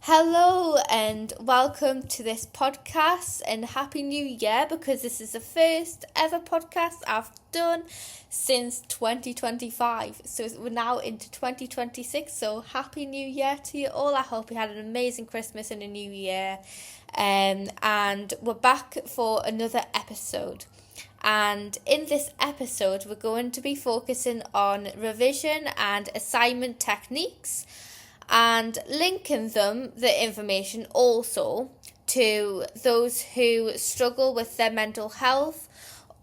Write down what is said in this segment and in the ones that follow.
Hello and welcome to this podcast and Happy New Year, because this is the first ever podcast I've done since 2025. So we're now into 2026, so Happy New Year to you all. I hope you had an amazing Christmas and a New Year. And we're back for another episode. And in this episode, we're going to be focusing on revision and assignment techniques, and linking the information also to those who struggle with their mental health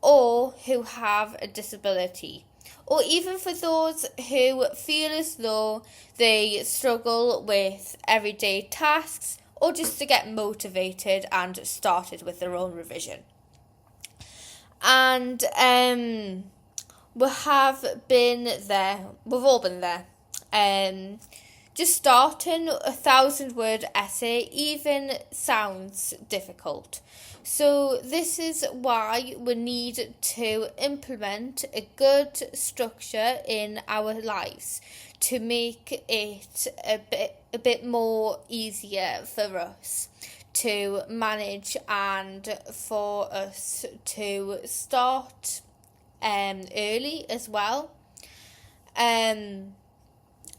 or who have a disability, or even for those who feel as though they struggle with everyday tasks or just to get motivated and started with their own revision. And we have been there, we've all been there. Just starting a 1,000-word essay even sounds difficult. So this is why we need to implement a good structure in our lives to make it a bit more easier for us to manage and for us to start early as well.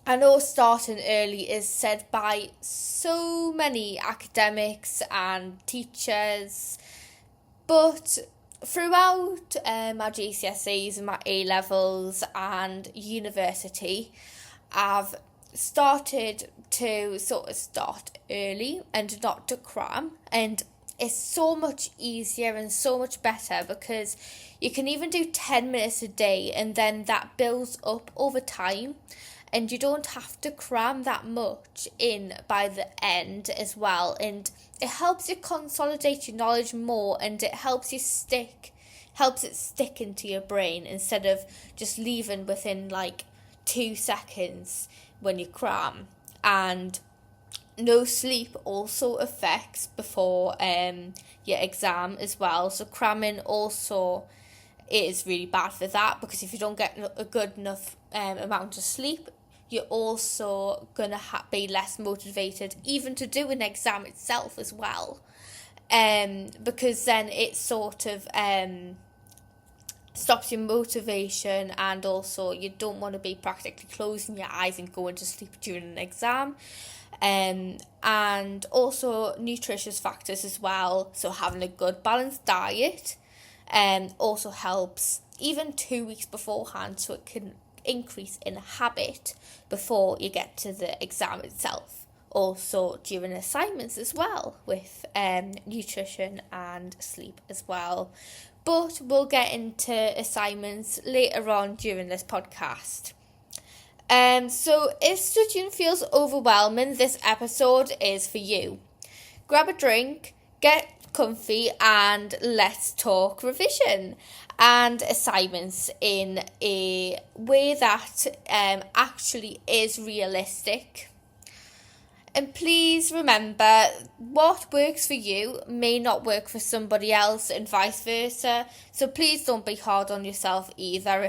I know starting early is said by so many academics and teachers, but throughout my GCSEs and my A-levels and university, I've started to sort of start early and not to cram, and it's so much easier and so much better because you can even do 10 minutes a day and then that builds up over time. And you don't have to cram that much in by the end as well. And it helps you consolidate your knowledge more, and it helps it stick into your brain instead of just leaving within like 2 seconds when you cram. And no sleep also affects before your exam as well. So cramming also is really bad for that, because if you don't get a good enough amount of sleep, you're also going to be less motivated even to do an exam itself as well. Because then it sort of stops your motivation, and also you don't want to be practically closing your eyes and going to sleep during an exam. And also nutritious factors as well. So having a good balanced diet also helps even 2 weeks beforehand, so it can increase in habit before you get to the exam itself. Also during assignments as well, with nutrition and sleep as well. But we'll get into assignments later on during this podcast. So if studying feels overwhelming, this episode is for you. Grab a drink, get comfy, and let's talk revision and assignments in a way that actually is realistic. And please remember, what works for you may not work for somebody else, and vice versa. So please don't be hard on yourself either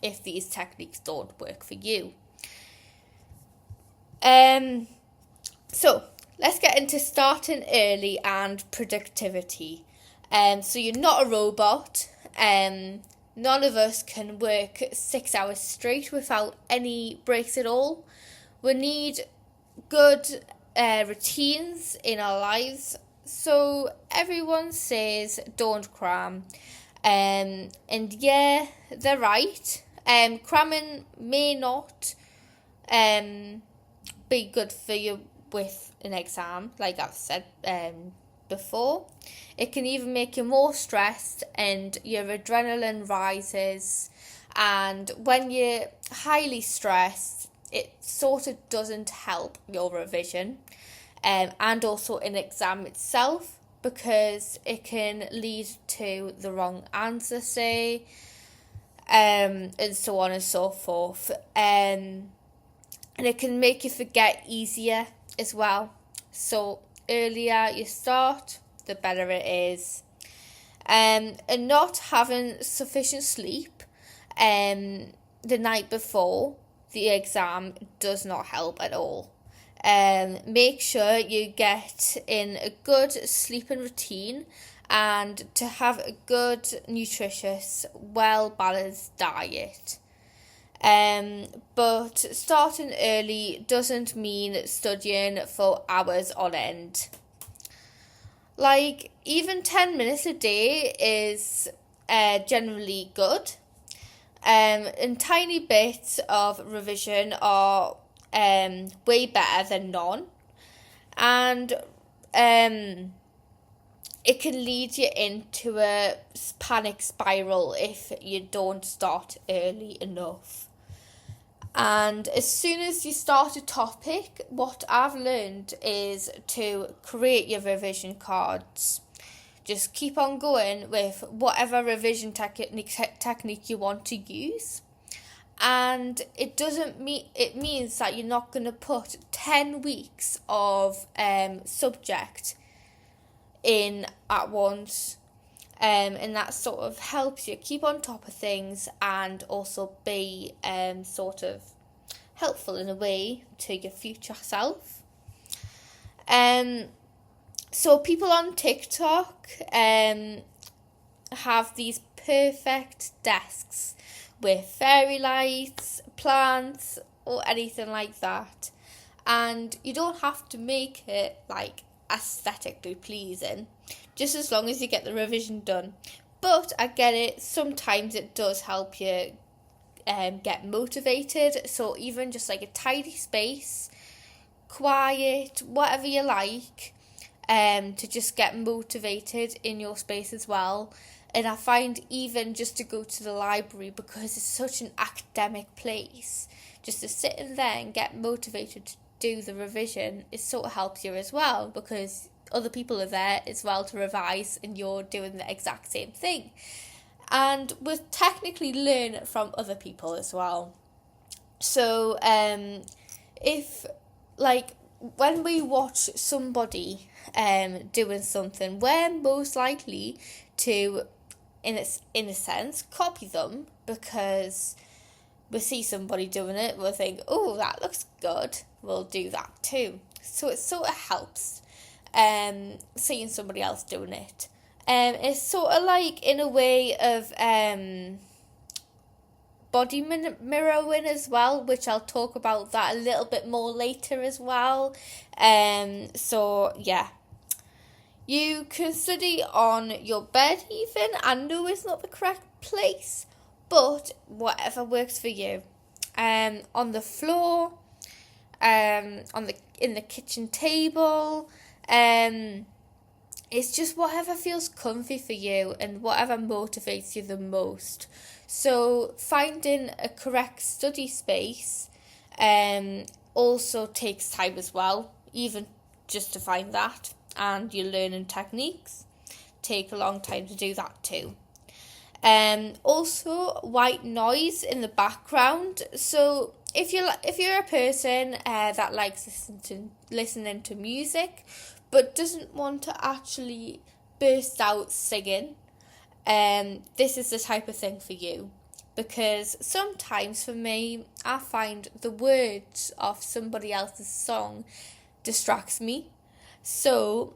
if these techniques don't work for you. So let's get into starting early and productivity. So you're not a robot. None of us can work 6 hours straight without any breaks at all. We need good routines in our lives. So everyone says don't cram. And yeah, they're right. Cramming may not be good for you with an exam, like I've said before. It can even make you more stressed and your adrenaline rises, and when you're highly stressed, it sort of doesn't help your revision and also an exam itself, because it can lead to the wrong answer, say, and so on and so forth. And it can make you forget easier as well. So earlier you start, the better it is. And not having sufficient sleep the night before the exam does not help at all. Make sure you get in a good sleeping routine and to have a good, nutritious, well-balanced diet. But starting early doesn't mean studying for hours on end. Like, even 10 minutes a day is generally good. And tiny bits of revision are way better than none. And it can lead you into a panic spiral if you don't start early enough. And as soon as you start a topic, what I've learned is to create your revision cards. Just keep on going with whatever revision technique you want to use. And it means that you're not going to put 10 weeks of subject in at once. And that sort of helps you keep on top of things and also be sort of helpful in a way to your future self. So people on TikTok have these perfect desks with fairy lights, plants, or anything like that. And you don't have to make it like aesthetically pleasing, just as long as you get the revision done. But I get it, sometimes it does help you get motivated. So even just like a tidy space, quiet, whatever you like, to just get motivated in your space as well. And I find even just to go to the library, because it's such an academic place, just to sit in there and get motivated to do the revision, it sort of helps you as well, because other people are there as well to revise and you're doing the exact same thing. And we technically learn from other people as well. So if like when we watch somebody doing something, we're most likely to in a sense copy them, because we see somebody doing it, we'll think, oh, that looks good, we'll do that too. So it sort of helps seeing somebody else doing it. It's sort of like in a way of body mirroring as well, which I'll talk about that a little bit more later as well. So yeah, you can study on your bed even. I know it's not the correct place, but whatever works for you. On the floor, in the kitchen table, it's just whatever feels comfy for you and whatever motivates you the most. So finding a correct study space also takes time as well, even just to find that. And your learning techniques take a long time to do that too. Also white noise in the background. So if you're a person that likes listening to music but doesn't want to actually burst out singing, this is the type of thing for you. Because sometimes for me, I find the words of somebody else's song distracts me. So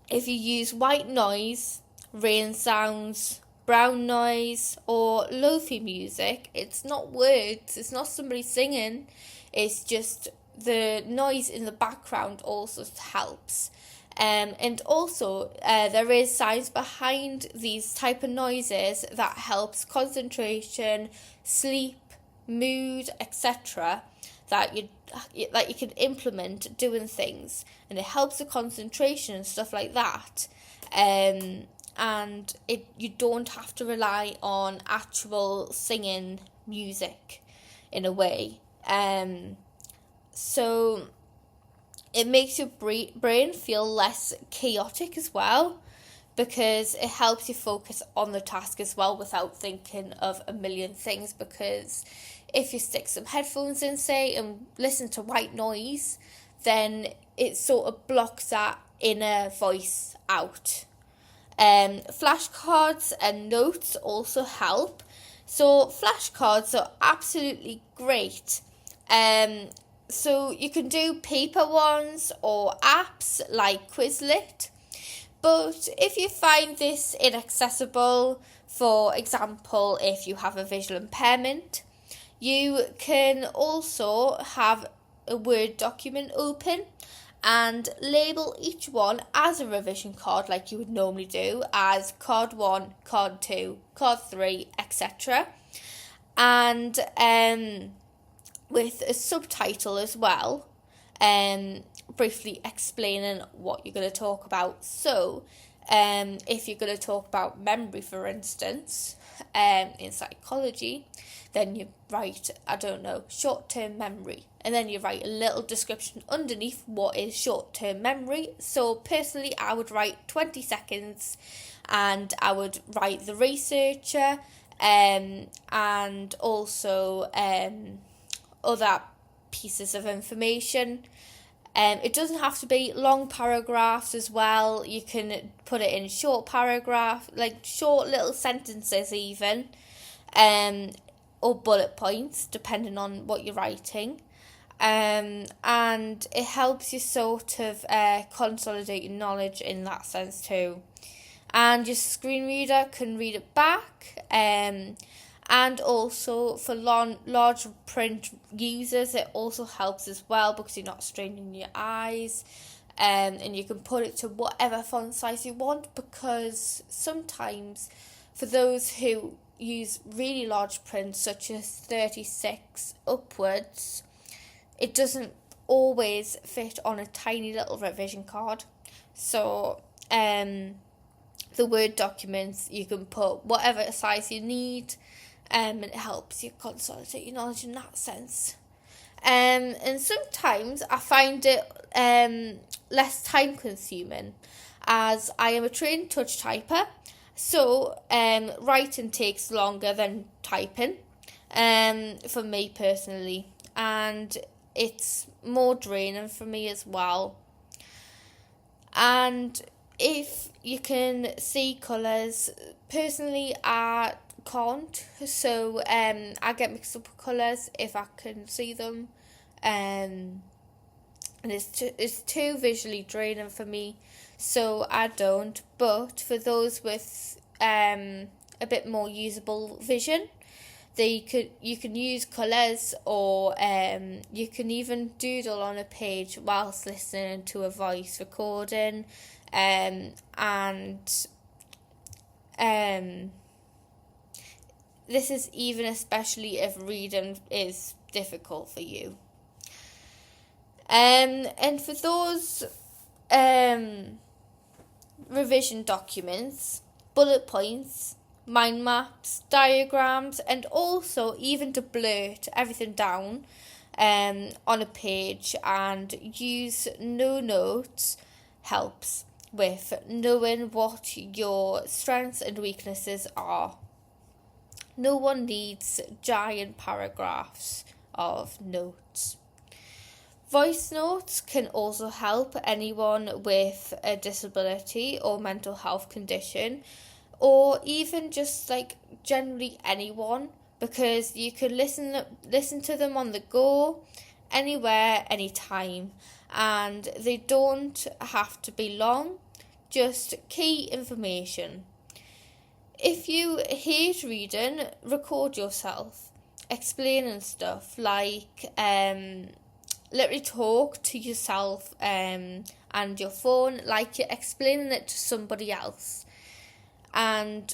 if you use white noise, rain sounds, brown noise, or lo-fi music, it's not words, it's not somebody singing, it's just the noise in the background also helps. And also there is science behind these type of noises that helps concentration, sleep, mood, etc. that you can implement doing things, and it helps the concentration and stuff like that. And you don't have to rely on actual singing music in a way. So it makes your brain feel less chaotic as well, because it helps you focus on the task as well without thinking of a million things. Because if you stick some headphones in, say, and listen to white noise, then it sort of blocks that inner voice out. Flashcards and notes also help. So flashcards are absolutely great. So you can do paper ones or apps like Quizlet. But if you find this inaccessible, for example, if you have a visual impairment, you can also have a Word document open and label each one as a revision card like you would normally do, as card 1, card 2, card 3, etc. And with a subtitle as well, briefly explaining what you're going to talk about. So, if you're going to talk about memory, for instance, in psychology, then you write, short-term memory. And then you write a little description underneath what is short-term memory. So personally, I would write 20 seconds and I would write the researcher and also other pieces of information. It doesn't have to be long paragraphs as well. You can put it in short paragraph, like short little sentences even, or bullet points, depending on what you're writing. And it helps you sort of consolidate your knowledge in that sense too. And your screen reader can read it back. And also for large print users, it also helps as well because you're not straining your eyes. And you can put it to whatever font size you want, because sometimes for those who use really large print, such as 36 upwards, it doesn't always fit on a tiny little revision card. So the Word documents, you can put whatever size you need, and it helps you consolidate your knowledge in that sense. And sometimes I find it less time consuming, as I am a trained touch typer, so writing takes longer than typing for me personally, and it's more draining for me as well. And if you can see colours, personally I can't, so I get mixed up with colours if I can see them, and it's too visually draining for me, so I don't. But for those with a bit more usable vision, you can use colours, or you can even doodle on a page whilst listening to a voice recording, and this is even especially if reading is difficult for you. And for those revision documents, bullet points, mind maps, diagrams, and also even to blurt everything down on a page and use no notes helps with knowing what your strengths and weaknesses are. No one needs giant paragraphs of notes. Voice notes can also help anyone with a disability or mental health condition, or even just like generally anyone, because you can listen to them on the go, anywhere, anytime, and they don't have to be long, just key information. If you hate reading, record yourself explaining stuff, like literally talk to yourself and your phone like you're explaining it to somebody else. And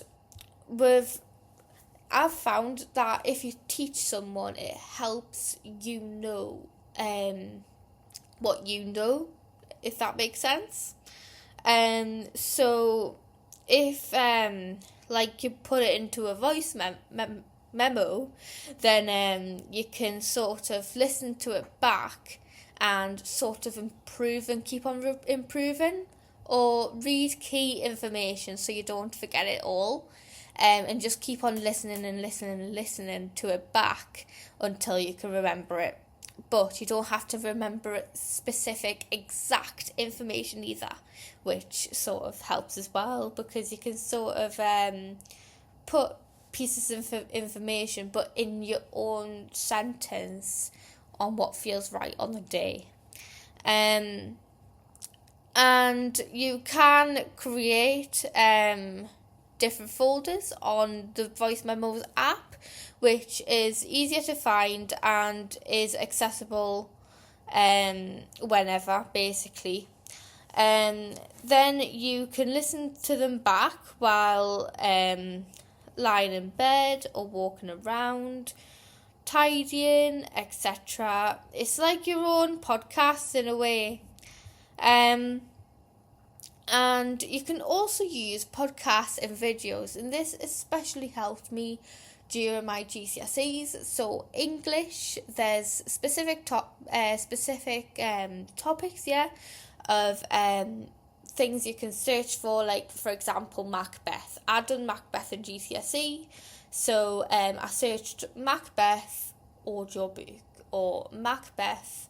I've found that if you teach someone, it helps you know what you know, if that makes sense. So if like you put it into a voice memo, then you can sort of listen to it back and sort of improve and keep on improving, or read key information so you don't forget it all, and just keep on listening to it back until you can remember it. But you don't have to remember specific exact information either, which sort of helps as well, because you can sort of put pieces of information but in your own sentence on what feels right on the day. And you can create different folders on the Voice Memos app, which is easier to find and is accessible whenever, basically. Then you can listen to them back while lying in bed or walking around, tidying, etc. It's like your own podcast in a way. And you can also use podcasts and videos, and this especially helped me during my GCSEs. So English, there's specific topics, of things you can search for, like for example Macbeth. I'd done Macbeth in GCSE, so I searched Macbeth audiobook or Macbeth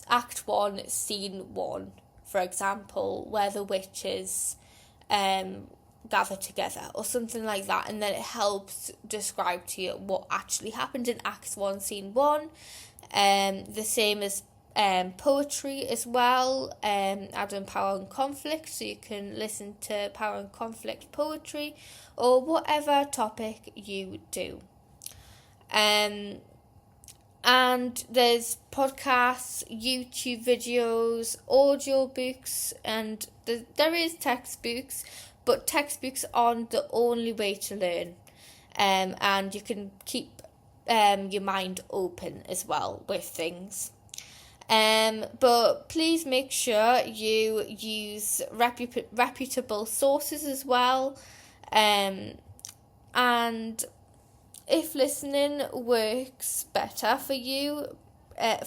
Act 1 Scene 1, for example, where the witches gather together or something like that, and then it helps describe to you what actually happened in Act 1 Scene 1. The same as poetry as well. I've done Power and Conflict, so you can listen to Power and Conflict poetry or whatever topic you do. And there's podcasts, YouTube videos, audiobooks, and there is textbooks, but textbooks aren't the only way to learn. And you can keep your mind open as well with things. But please make sure you use reputable sources as well. And if listening works better for you,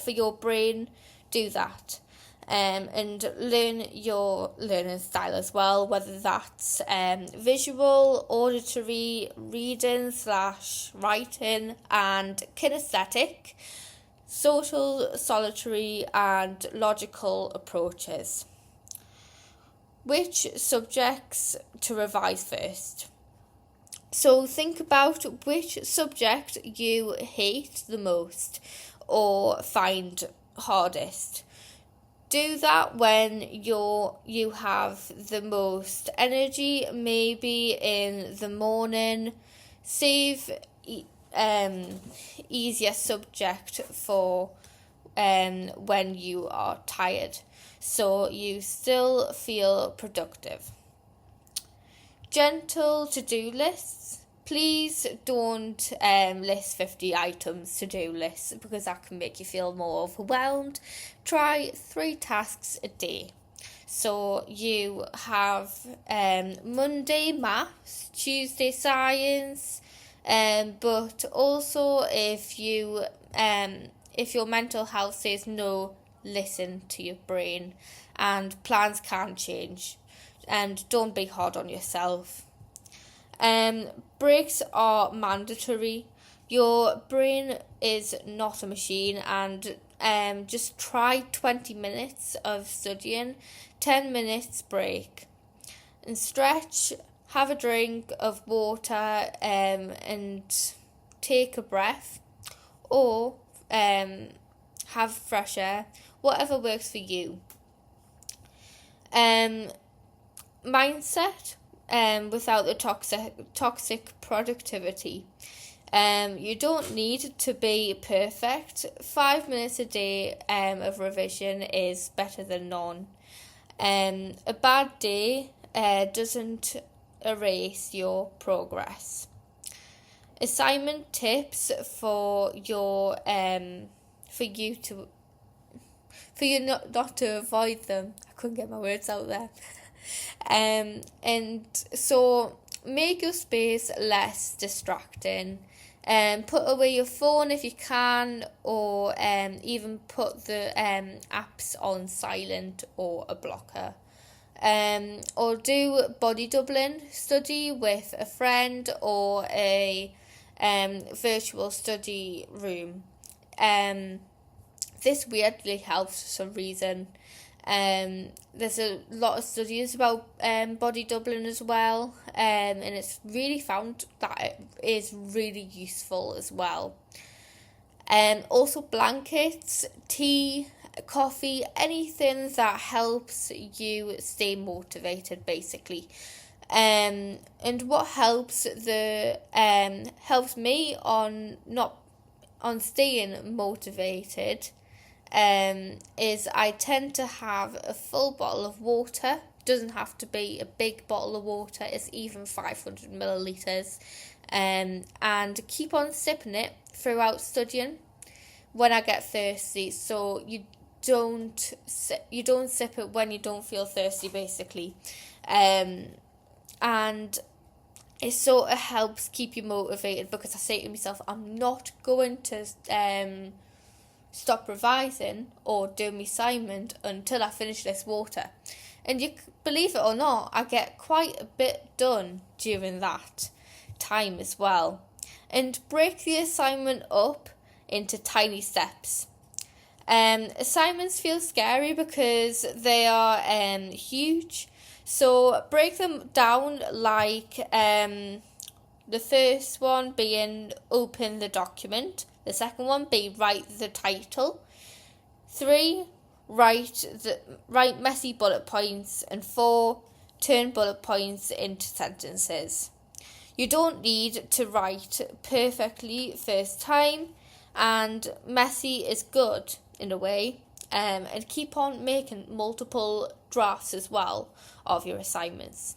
for your brain, do that. And learn your learning style as well, whether that's visual, auditory, reading/writing, and kinesthetic, social, solitary, and logical approaches. Which subjects to revise first? So think about which subject you hate the most or find hardest. Do that when you have the most energy, maybe in the morning. Save easier subject for when you are tired, so you still feel productive. Gentle to-do lists. Please don't list 50 items to-do lists, because that can make you feel more overwhelmed. Try 3 tasks a day. So you have Monday maths, Tuesday science, but also if your mental health says no, listen to your brain, and plans can change, and don't be hard on yourself. Breaks are mandatory. Your brain is not a machine, and just try 20 minutes of studying, 10 minutes break, and stretch, have a drink of water, and take a breath, or have fresh air, whatever works for you. Mindset, without the toxic productivity. You don't need to be perfect. 5 minutes a day of revision is better than none. A bad day doesn't erase your progress. Assignment tips for you not to avoid them. I couldn't get my words out there. And so make your space less distracting. Put away your phone if you can, or even put the apps on silent or a blocker. Or do body doubling, study with a friend or a virtual study room. This weirdly helps for some reason. There's a lot of studies about body doubling as well, and it's really found that it is really useful as well. Also blankets, tea, coffee, anything that helps you stay motivated basically. And what helps me on staying motivated is I tend to have a full bottle of water. Doesn't have to be a big bottle of water, it's even 500 milliliters, and keep on sipping it throughout studying when I get thirsty. So you don't sip it when you don't feel thirsty basically, and it sort of helps keep you motivated, because I say to myself, I'm not going to stop revising or do my assignment until I finish this water. And you believe it or not, I get quite a bit done during that time as well. And break the assignment up into tiny steps. Assignments feel scary because they are huge. So break them down like the first one being open the document. The second one be write the title. 3, write messy bullet points. And 4, turn bullet points into sentences. You don't need to write perfectly first time, and messy is good in a way. And keep on making multiple drafts as well of your assignments.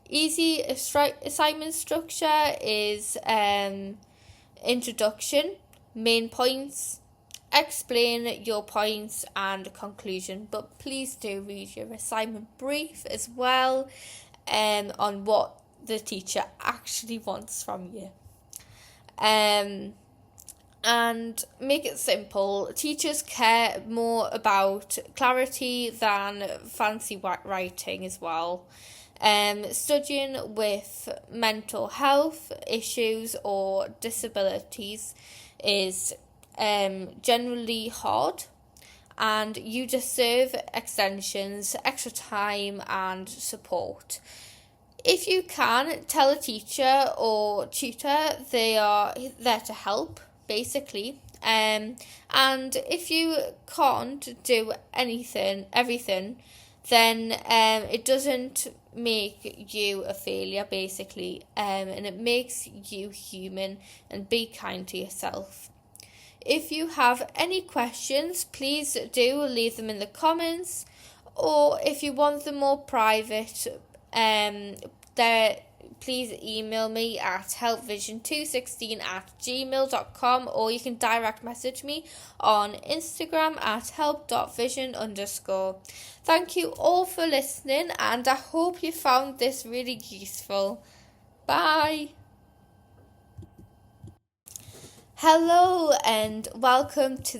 Easy assignment structure is introduction, main points, explain your points, and conclusion. But please do read your assignment brief as well on what the teacher actually wants from you. And make it simple. Teachers care more about clarity than fancy writing as well. Studying with mental health issues or disabilities is generally hard, and you deserve extensions, extra time and support. If you can, tell a teacher or tutor they are there to help, basically. And if you can't do everything, then it doesn't make you a failure, basically, and it makes you human. And be kind to yourself. If you have any questions, please do leave them in the comments, or if you want them more private, please email me at helpvision216@gmail.com, or you can direct message me on Instagram at help.vision_. Thank you all for listening, and I hope you found this really useful. Bye. Hello and welcome to the